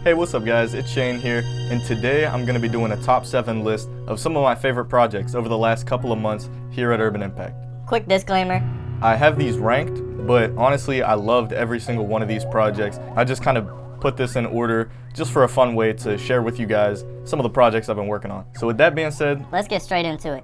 Hey, what's up guys? It's Shane here, and today I'm going to be doing a top 7 list of some of my favorite projects over the last couple of months here at Urban Impact. Quick disclaimer. I have these ranked, but honestly I loved every single one of these projects. I just kind of put this in order just for a fun way to share with you guys some of the projects I've been working on. So with that being said, Let's get straight into it.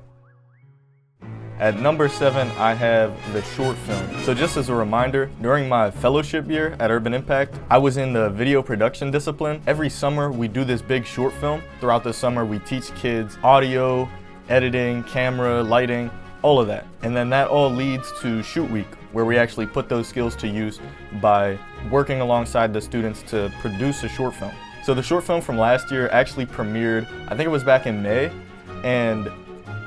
at number 7, I have the short film. So just as a reminder, during my fellowship year at Urban Impact, I was in the video production discipline. Every summer, we do this big short film. Throughout the summer, we teach kids audio, editing, camera, lighting, all of that. And then that all leads to Shoot Week, where we actually put those skills to use by working alongside the students to produce a short film. So the short film from last year actually premiered, I think it was back in May, and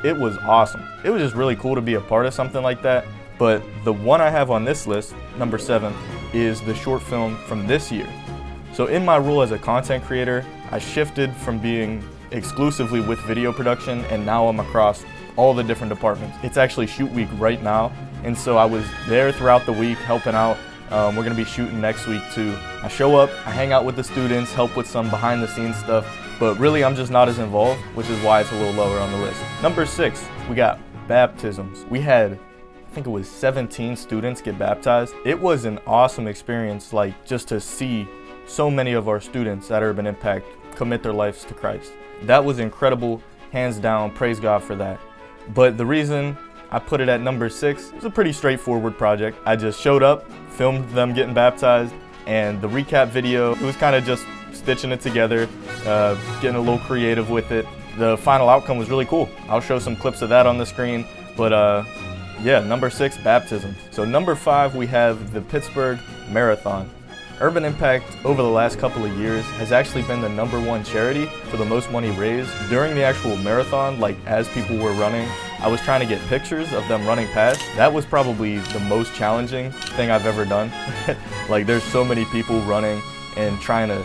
it was awesome. It was just really cool to be a part of something like that. But the one I have on this list, number 7, is the short film from this year. So in my role as a content creator, I shifted from being exclusively with video production, and now I'm across all the different departments. It's actually Shoot Week right now, and so I was there throughout the week helping out. We're gonna be shooting next week too. I show up, I hang out with the students, help with some behind the scenes stuff, but really I'm just not as involved, which is why it's a little lower on the list. Number 6, we got baptisms. We had, I think it was 17 students get baptized. It was an awesome experience, like just to see so many of our students at Urban Impact commit their lives to Christ. That was incredible, hands down, praise God for that. But the reason I put it at number 6, it was a pretty straightforward project. I just showed up, filmed them getting baptized, and the recap video, it was kind of just stitching it together, getting a little creative with it. The final outcome was really cool. I'll show some clips of that on the screen, but yeah, number 6, baptisms. So number 5, we have the Pittsburgh Marathon. Urban Impact over the last couple of years has actually been the number 1 charity for the most money raised. During the actual marathon, like as people were running, I was trying to get pictures of them running past. That was probably the most challenging thing I've ever done. Like there's so many people running and trying to,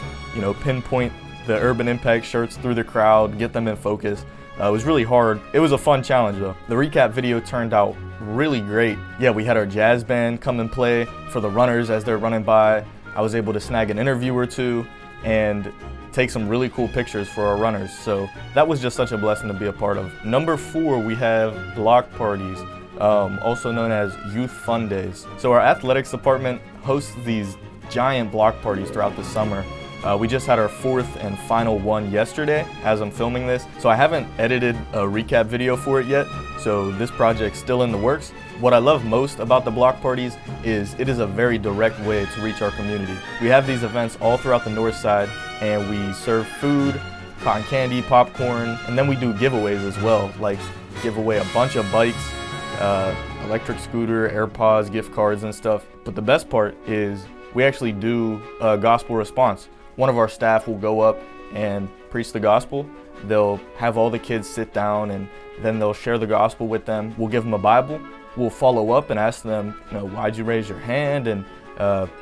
pinpoint the Urban Impact shirts through the crowd, get them in focus. It was really hard. It was a fun challenge though. The recap video turned out really great. Yeah, we had our jazz band come and play for the runners as they're running by. I was able to snag an interview or two and take some really cool pictures for our runners. So that was just such a blessing to be a part of. Number 4, we have block parties, also known as Youth Fun Days. So our athletics department hosts these giant block parties throughout the summer. We just had our 4th and final one yesterday as I'm filming this. So I haven't edited a recap video for it yet, so this project's still in the works. What I love most about the block parties is it is a very direct way to reach our community. We have these events all throughout the north side, and we serve food, cotton candy, popcorn, and then we do giveaways as well, like give away a bunch of bikes, electric scooter, AirPods, gift cards and stuff. But the best part is we actually do a gospel response. One of our staff will go up and preach the gospel. They'll have all the kids sit down and then they'll share the gospel with them. We'll give them a Bible. We'll follow up and ask them, why'd you raise your hand, and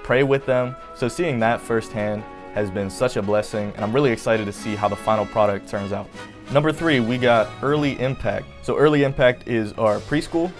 pray with them. So seeing that firsthand has been such a blessing, and I'm really excited to see how the final product turns out. Number 3, we got Early Impact. So Early Impact is our preschool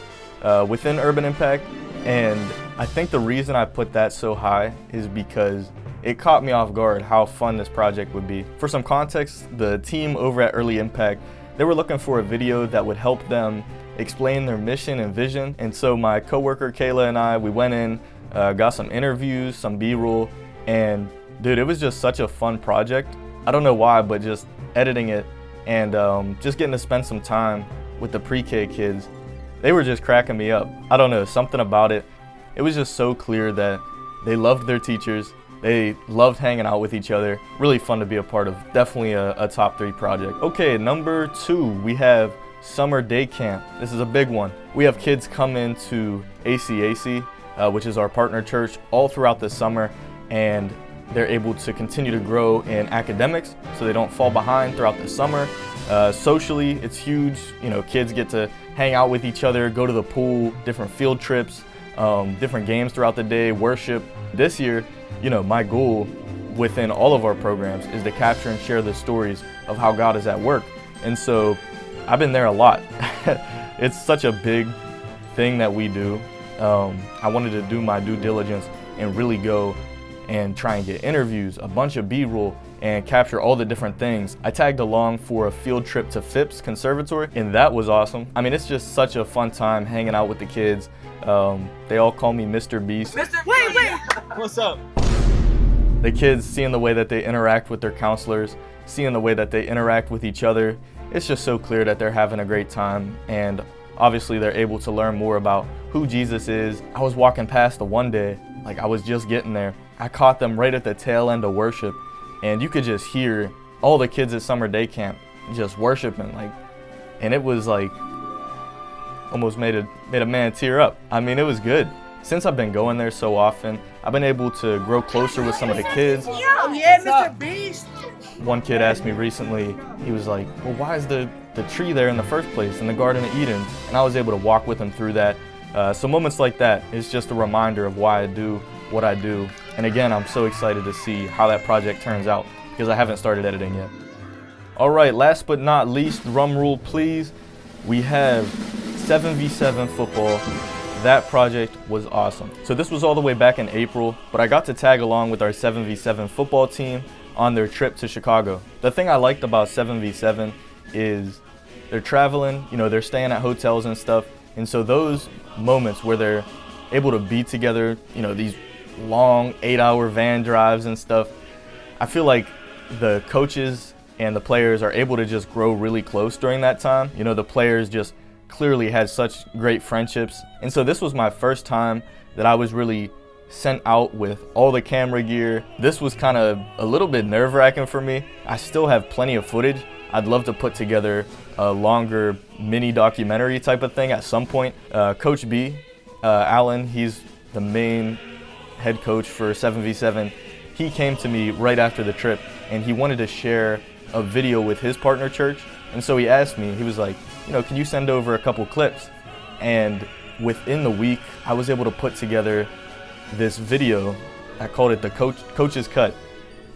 within Urban Impact, and I think the reason I put that so high is because it caught me off guard how fun this project would be. For some context, the team over at Early Impact, they were looking for a video that would help them explain their mission and vision. And so my coworker Kayla and I, we went in, got some interviews, some B-roll, and dude, it was just such a fun project. I don't know why, but just editing it and just getting to spend some time with the pre-K kids, they were just cracking me up. I don't know, something about it. It was just so clear that they loved their teachers. They loved hanging out with each other. Really fun to be a part of. Definitely a top 3 project. Okay, number 2, we have Summer Day Camp. This is a big one. We have kids come into ACAC, which is our partner church, all throughout the summer, and they're able to continue to grow in academics so they don't fall behind throughout the summer. Socially, it's huge. Kids get to hang out with each other, go to the pool, different field trips, different games throughout the day, worship. This year, my goal within all of our programs is to capture and share the stories of how God is at work. And so I've been there a lot. It's such a big thing that we do. I wanted to do my due diligence and really go and try and get interviews, a bunch of B-roll, and capture all the different things. I tagged along for a field trip to Phipps Conservatory, and that was awesome. I mean, it's just such a fun time hanging out with the kids. They all call me Mr. Beast. Wait! What's up? The kids, seeing the way that they interact with their counselors, seeing the way that they interact with each other, it's just so clear that they're having a great time, and obviously they're able to learn more about who Jesus is. I was walking past the one day, like I was just getting there. I caught them right at the tail end of worship, and you could just hear all the kids at summer day camp just worshiping, and it was like almost made a man tear up. I mean, it was good. Since I've been going there so often, I've been able to grow closer with some of the kids. Oh yeah, Mr. Beast. One kid asked me recently, he was like, well, why is the tree there in the first place in the Garden of Eden? And I was able to walk with him through that. So moments like that is just a reminder of why I do what I do. And again, I'm so excited to see how that project turns out because I haven't started editing yet. All right, last but not least, drum roll please. We have 7v7 football. That project was awesome. So this was all the way back in April, but I got to tag along with our 7v7 football team on their trip to Chicago. The thing I liked about 7v7 is they're traveling, they're staying at hotels and stuff. And so those moments where they're able to be together, these long 8-hour van drives and stuff, I feel like the coaches and the players are able to just grow really close during that time. The players just clearly had such great friendships. And so this was my first time that I was really sent out with all the camera gear. This was kind of a little bit nerve-wracking for me. I still have plenty of footage. I'd love to put together a longer mini documentary type of thing at some point. Coach B, Alan, he's the main head coach for 7v7. He came to me right after the trip and he wanted to share a video with his partner church. And so he asked me, he was like, can you send over a couple clips? And within the week, I was able to put together this video. I called it the Coach's Cut,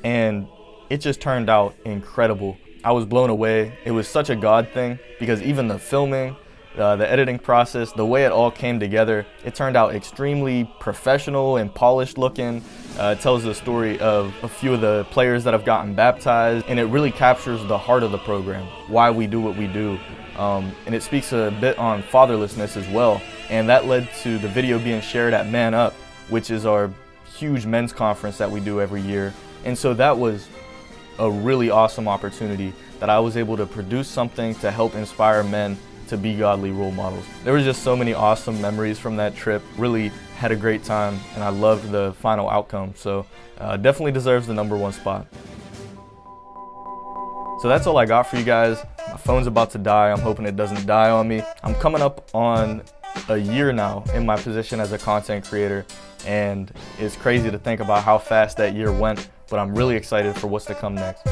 and it just turned out incredible. I was blown away. It was such a God thing because even the filming, the editing process, the way it all came together, it turned out extremely professional and polished looking. It tells the story of a few of the players that have gotten baptized, and it really captures the heart of the program, why we do what we do. And it speaks a bit on fatherlessness as well. And that led to the video being shared at Man Up, which is our huge men's conference that we do every year. And so that was a really awesome opportunity that I was able to produce something to help inspire men to be godly role models. There were just so many awesome memories from that trip. Really had a great time, and I loved the final outcome. So definitely deserves the #1 spot. So that's all I got for you guys. My phone's about to die. I'm hoping it doesn't die on me. I'm coming up on a year now in my position as a content creator, and it's crazy to think about how fast that year went, but I'm really excited for what's to come next.